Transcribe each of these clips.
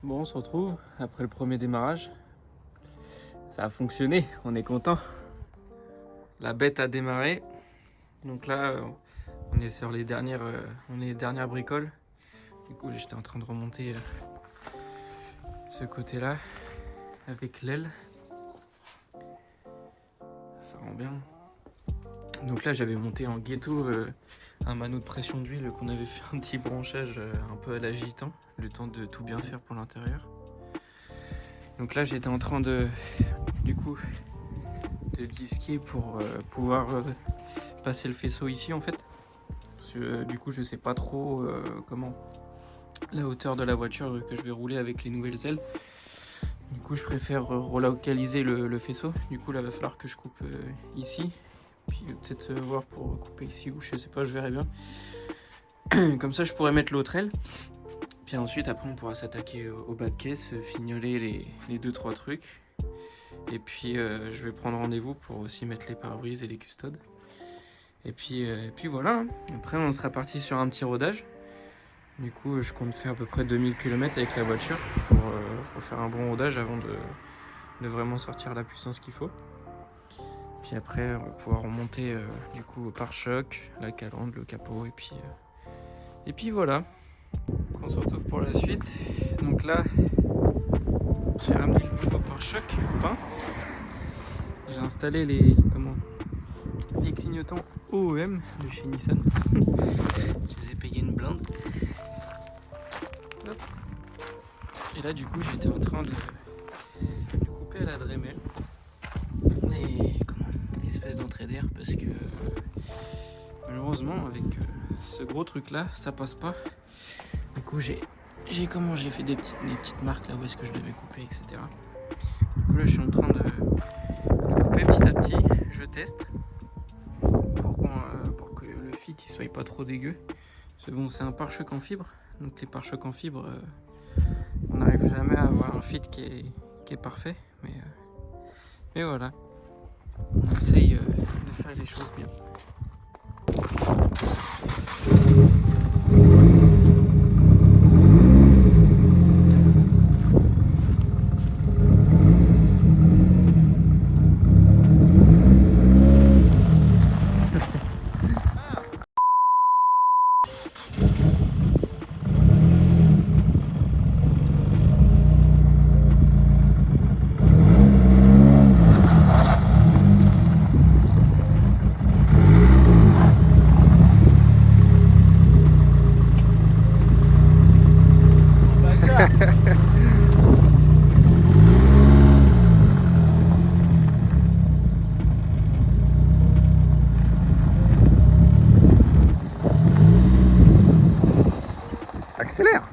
Bon, on se retrouve après le premier démarrage. Ça a fonctionné, on est content. La bête a démarré. Donc là, on est sur les dernières bricoles. Du coup, j'étais en train de remonter ce côté-là avec l'aile. Ça rend bien. Donc là, j'avais monté en ghetto un manot de pression d'huile qu'on avait fait un petit branchage un peu à l'agitant, le temps de tout bien faire pour l'intérieur. Donc là, j'étais en train de disquer pour pouvoir passer le faisceau ici en fait. Parce que, du coup, je sais pas trop comment la hauteur de la voiture que je vais rouler avec les nouvelles ailes. Du coup, je préfère relocaliser le faisceau. Du coup, là, va falloir que je coupe ici. Puis peut-être voir pour couper ici ou je sais pas, je verrai bien. Comme ça, je pourrais mettre l'autre aile. Puis ensuite, après, on pourra s'attaquer au bas de caisse, fignoler les 2-3 trucs. Et puis, je vais prendre rendez-vous pour aussi mettre les pare-brises et les custodes. Et puis voilà. Après, on sera parti sur un petit rodage. Du coup, je compte faire à peu près 2000 km avec la voiture pour faire un bon rodage avant de vraiment sortir la puissance qu'il faut. Puis après, on va pouvoir remonter du coup au pare-choc, la calandre, le capot et puis voilà. On se retrouve pour la suite. Donc là, j'ai ramené le nouveau pare-choc peint. J'ai installé les clignotants OEM de chez Nissan. Je les ai payés une blinde. Hop. Et là, du coup, j'étais en train de couper à la Dremel l'espèce d'entrée d'air parce que malheureusement, avec ce gros truc là, ça passe pas. Du coup, j'ai fait des petites marques là où est-ce que je devais couper, etc. Du coup, là, je suis en train de couper petit à petit. Je teste pour que le fit il soit pas trop dégueu. C'est bon, c'est un pare-choc en fibre. Donc les pare-chocs en fibre, on n'arrive jamais à avoir un fit qui est parfait. Mais voilà, on essaye de faire les choses bien. Accélère.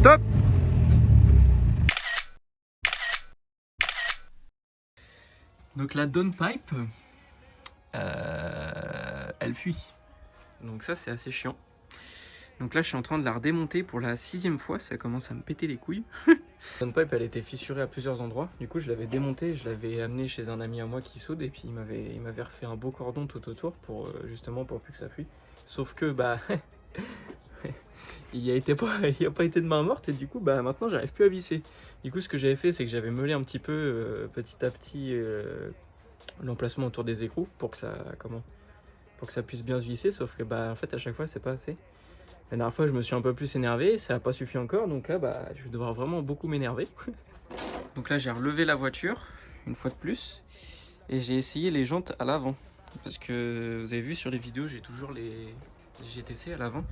Top. Donc la downpipe, elle fuit. Donc ça, c'est assez chiant. Donc là, je suis en train de la redémonter pour la 6e fois. Ça commence à me péter les couilles. La downpipe, elle était fissurée à plusieurs endroits. Du coup, je l'avais démontée. Je l'avais amenée chez un ami à moi qui soude. Et puis, il m'avait refait un beau cordon tout autour pour justement pour plus que ça fuit. Sauf que, bah... il n'y a pas été de main morte. Et du coup, bah maintenant, j'arrive plus à visser. Du coup, ce que j'avais fait, c'est que j'avais meulé un petit peu, petit à petit... l'emplacement autour des écrous pour que ça puisse bien se visser, sauf que bah en fait à chaque fois c'est pas assez. La dernière fois je me suis un peu plus énervé, ça n'a pas suffi encore, donc là bah je vais devoir vraiment beaucoup m'énerver. Donc là j'ai relevé la voiture une fois de plus et j'ai essayé les jantes à l'avant parce que vous avez vu sur les vidéos j'ai toujours les GTC à l'avant.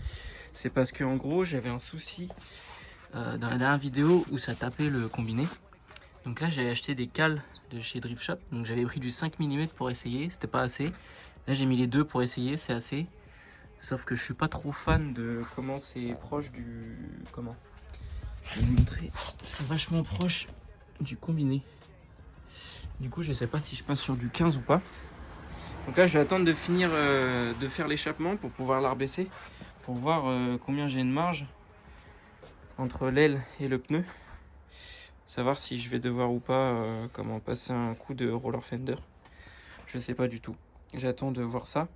C'est parce que en gros j'avais un souci dans la dernière vidéo où ça tapait le combiné. Donc là j'ai acheté des cales de chez Drift Shop, donc j'avais pris du 5 mm pour essayer, c'était pas assez. Là j'ai mis les 2 pour essayer, c'est assez. Sauf que je suis pas trop fan de comment c'est proche du... Comment je vais vous montrer, c'est vachement proche du combiné. Du coup je sais pas si je passe sur du 15 ou pas. Donc là je vais attendre de finir de faire l'échappement pour pouvoir la rebaisser, pour voir combien j'ai de marge entre l'aile et le pneu. Savoir si je vais devoir ou pas comment passer un coup de roller fender. Je sais pas du tout. J'attends de voir ça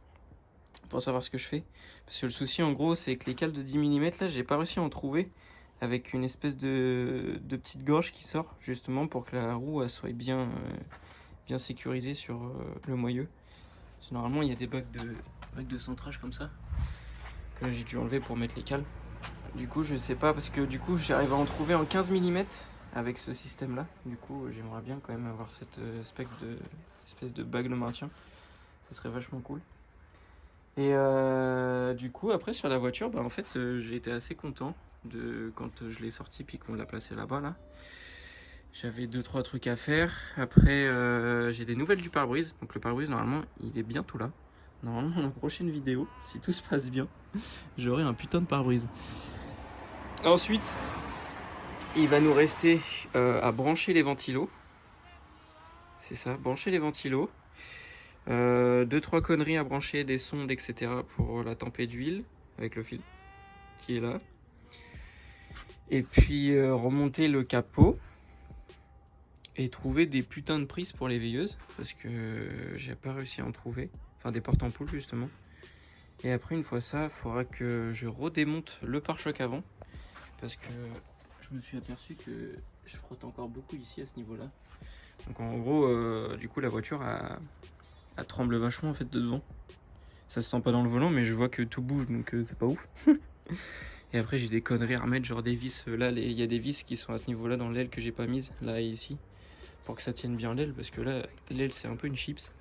pour savoir ce que je fais. Parce que le souci en gros c'est que les cales de 10 mm là j'ai pas réussi à en trouver avec une espèce de petite gorge qui sort justement pour que la roue elle soit bien sécurisée sur le moyeu. Parce que normalement il y a des bacs de centrage comme ça que j'ai dû enlever pour mettre les cales. Du coup je sais pas parce que du coup j'arrive à en trouver en 15 mm avec ce système là. Du coup j'aimerais bien quand même avoir cette espèce de bague de maintien. Ça serait vachement cool. Et du coup après sur la voiture en fait j'ai été assez content de quand je l'ai sorti puis qu'on l'a placé là-bas là. J'avais 2-3 trucs à faire. Après j'ai des nouvelles du pare-brise. Donc le pare-brise normalement il est bientôt là. Normalement dans la prochaine vidéo, si tout se passe bien, j'aurai un putain de pare-brise. Ensuite il va nous rester à brancher les ventilos. C'est ça, brancher les ventilos. 2-3 conneries à brancher, des sondes, etc. pour la tempête d'huile avec le fil qui est là. Et puis remonter le capot et trouver des putains de prises pour les veilleuses parce que j'ai pas réussi à en trouver. Enfin des porte-ampoules justement. Et après une fois ça, il faudra que je redémonte le pare-choc avant parce que je me suis aperçu que je frotte encore beaucoup ici à ce niveau-là. Donc en gros, du coup la voiture elle tremble vachement en fait de devant. Ça se sent pas dans le volant mais je vois que tout bouge donc c'est pas ouf. Et après j'ai des conneries à remettre, genre des vis, là il y a des vis qui sont à ce niveau là dans l'aile que j'ai pas mise, là et ici, pour que ça tienne bien l'aile, parce que là l'aile c'est un peu une chips.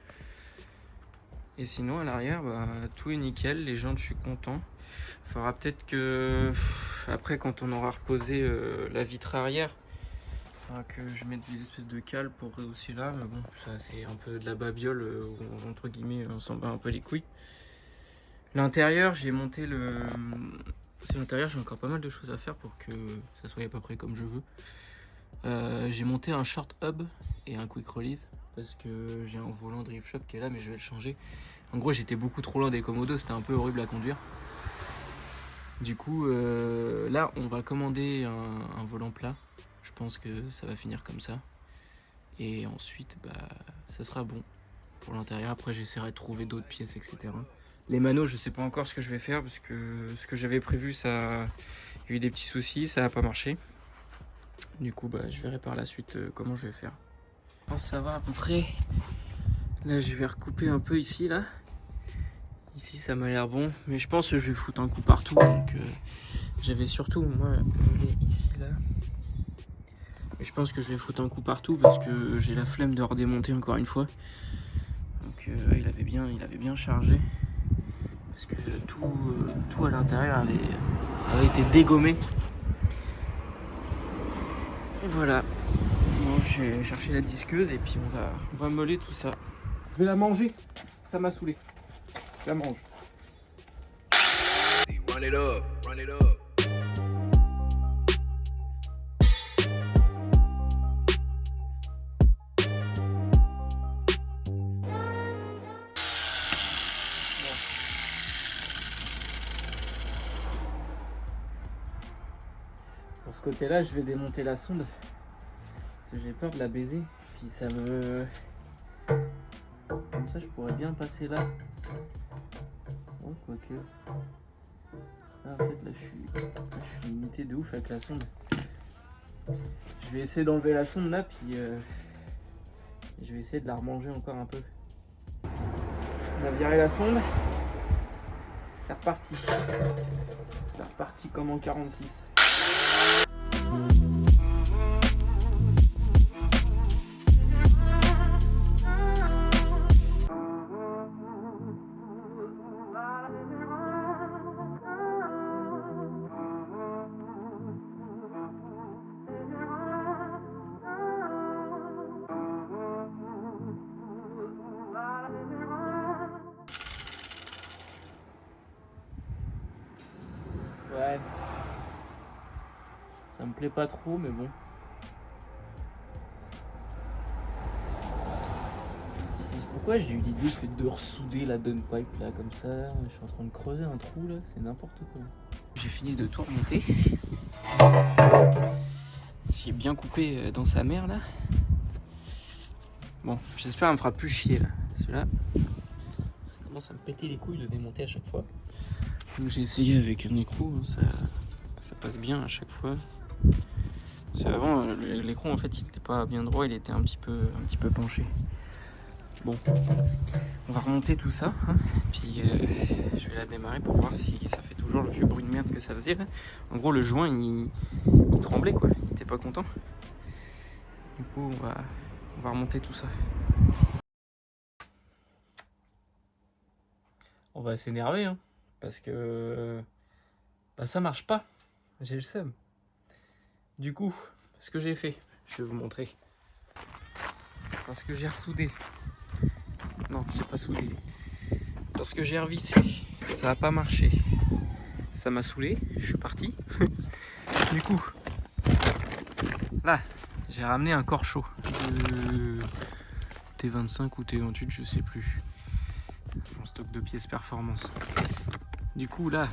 Et sinon à l'arrière tout est nickel, les jantes je suis content. Faudra peut-être que après quand on aura reposé la vitre arrière, que je mette des espèces de cales pour rehausser là, mais bon ça c'est un peu de la babiole, entre guillemets on s'en bat un peu les couilles. L'intérieur j'ai monté c'est l'intérieur, j'ai encore pas mal de choses à faire pour que ça soit à peu près comme je veux. J'ai monté un short hub et un quick release parce que j'ai un volant drift shop qui est là mais je vais le changer. En gros j'étais beaucoup trop loin des commodos, c'était un peu horrible à conduire. Du coup là on va commander un volant plat. Je pense que ça va finir comme ça. Et ensuite ça sera bon pour l'intérieur. Après j'essaierai de trouver d'autres pièces etc. Les manos, je sais pas encore ce que je vais faire parce que ce que j'avais prévu, il y a eu des petits soucis, ça n'a pas marché. Du coup, je verrai par la suite comment je vais faire. Je pense savoir à peu près. Là, je vais recouper un peu ici, là. Ici, ça m'a l'air bon, mais je pense que je vais foutre un coup partout. Donc, j'avais surtout, moi, ici, là. Et je pense que je vais foutre un coup partout parce que j'ai la flemme de redémonter encore une fois. Donc, il avait bien chargé. Parce que tout à l'intérieur avait été dégommé. Et voilà. Bon, j'ai cherché la disqueuse et puis on va moller tout ça. Je vais la manger. Ça m'a saoulé. Je la mange. Run it up, run it up. Pour ce côté-là, je vais démonter la sonde. Parce que j'ai peur de la baiser. Puis ça me... Comme ça, je pourrais bien passer là. Oh, quoique. Là, en fait, là, je suis limité de ouf avec la sonde. Je vais essayer d'enlever la sonde là, puis je vais essayer de la remanger encore un peu. On a viré la sonde. C'est reparti. C'est reparti comme en 46. Ouais. Ça me plaît pas trop, mais bon. fois j'ai eu l'idée de ressouder la downpipe là comme ça. Je suis en train de creuser un trou là, c'est n'importe quoi. J'ai fini de tout remonter. J'ai bien coupé dans sa mère là. Bon, j'espère qu'elle me fera plus chier là. Celui-là, ça commence à me péter les couilles de démonter à chaque fois. Donc j'ai essayé avec un écrou, ça passe bien à chaque fois. Parce qu'avant, l'écrou en fait il n'était pas bien droit, il était un petit peu penché. Bon, on va remonter tout ça, hein, puis je vais la démarrer pour voir si ça fait toujours le vieux bruit de merde que ça faisait là. En gros le joint il tremblait quoi, il était pas content. Du coup on va remonter tout ça. On va s'énerver hein, parce que ça marche pas, j'ai le seum. Du coup, ce que j'ai fait, je vais vous montrer. Parce que j'ai ressoudé. Non, j'ai pas soudé. Parce que j'ai revissé. Ça a pas marché. Ça m'a saoulé. Je suis parti. Du coup, là, j'ai ramené un corps chaud de T25 ou T28, je sais plus. Mon stock de pièces performance. Du coup, là,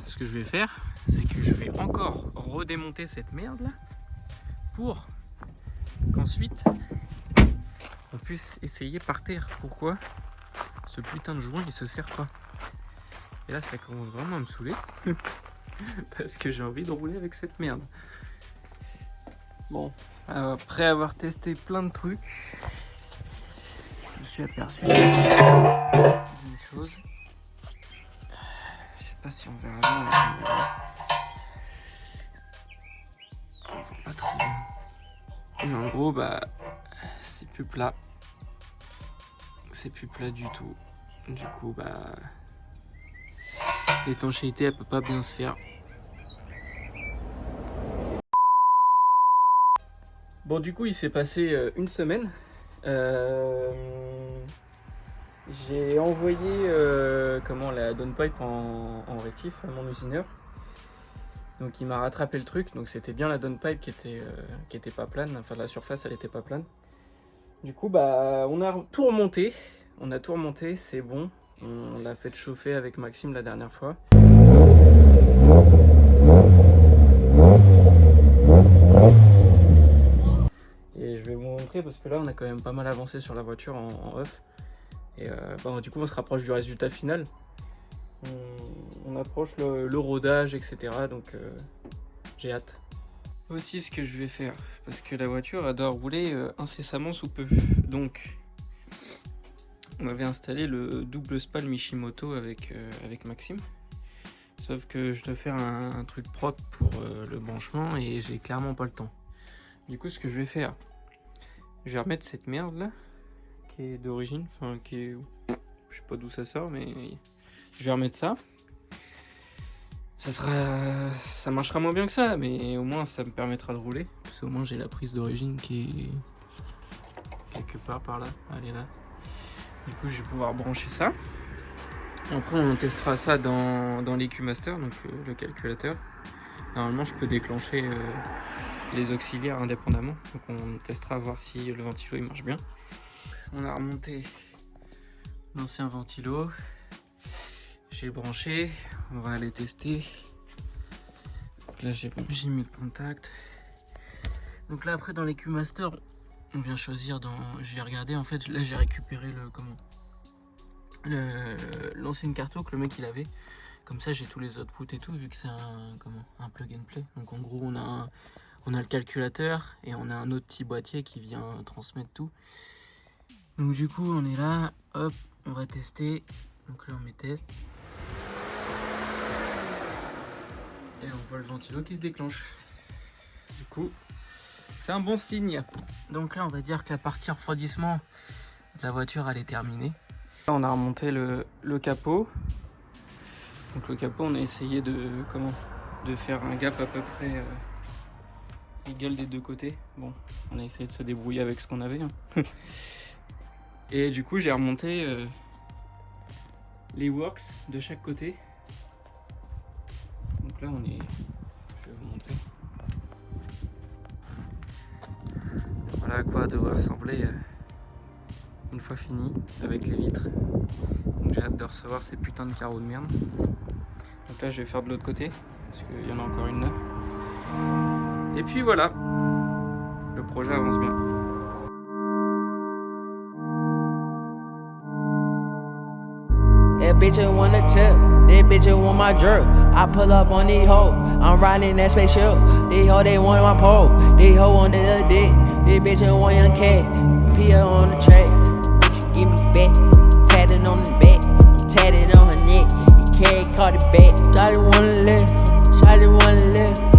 ce que je vais faire, c'est que je vais encore redémonter cette merde là pour qu'ensuite on puisse essayer par terre. Pourquoi ce putain de joint il se serre pas? Et là ça commence vraiment à me saouler parce que j'ai envie de rouler avec cette merde. Bon, après avoir testé plein de trucs, je me suis aperçu d'une chose. Je sais pas si on verra bien là. On voit pas très bien. Mais en gros c'est plus plat. C'est plus plat du tout. Du coup l'étanchéité elle peut pas bien se faire. Bon du coup il s'est passé une semaine. J'ai envoyé la downpipe en rectif à mon usineur. Donc il m'a rattrapé le truc. Donc c'était bien la downpipe qui était pas plane. Enfin la surface elle était pas plane. Du coup on a tout remonté. C'est bon. On l'a fait chauffer avec Maxime la dernière fois. Et je vais vous montrer parce que là on a quand même pas mal avancé sur la voiture en off. Et du coup on se rapproche du résultat final. On approche le rodage, etc. Donc j'ai hâte. Aussi ce que je vais faire, parce que la voiture elle doit rouler incessamment sous peu. Donc on avait installé le double spal Mishimoto avec Maxime. Sauf que je dois faire un truc propre pour le branchement et j'ai clairement pas le temps. Du coup ce que je vais faire, je vais remettre cette merde là, qui est d'origine, je sais pas d'où ça sort, mais je vais remettre ça. Ça marchera moins bien que ça, mais au moins ça me permettra de rouler. Parce qu'au moins j'ai la prise d'origine qui est quelque part par là. Elle est là. Du coup je vais pouvoir brancher ça. Après on testera ça dans l'EQ Master, donc le calculateur. Normalement je peux déclencher les auxiliaires indépendamment. Donc on testera voir si le ventilo il marche bien. On a remonté l'ancien ventilo. J'ai branché, on va aller tester. Donc là j'ai mis le contact. Donc là après dans l'EQ Master, on vient choisir j'ai regardé en fait, là j'ai récupéré l'ancienne carto que le mec il avait. Comme ça j'ai tous les outputs et tout, vu que c'est un plug and play. Donc en gros on a le calculateur et on a un autre petit boîtier qui vient transmettre tout. Donc du coup on est là, hop, on va tester. Donc là on met test. Et on voit le ventilo qui se déclenche. Du coup, c'est un bon signe. Donc là, on va dire que la partie refroidissement de la voiture, elle est terminée. Là, on a remonté le capot. Donc le capot, on a essayé de faire un gap à peu près égal des deux côtés. Bon, on a essayé de se débrouiller avec ce qu'on avait. Hein. Et du coup, j'ai remonté les works de chaque côté. Donc là je vais vous montrer. Voilà à quoi devrait ressembler une fois fini avec les vitres. Donc j'ai hâte de recevoir ces putains de carreaux de merde. Donc là je vais faire de l'autre côté parce qu'il y en a encore une là. Et puis voilà, le projet avance bien. That bitch ain't want a tip, that bitch ain't want my jerk. I pull up on these hoes, I'm riding that spaceship. These hoes, they want my pole, these hoes want the dick. This bitch ain't want young cat, Pia on the track. Bitch, give me back, tatted on the back, I'm tatted on her neck. The cat caught it back, shawty wanna live, shawty wanna live.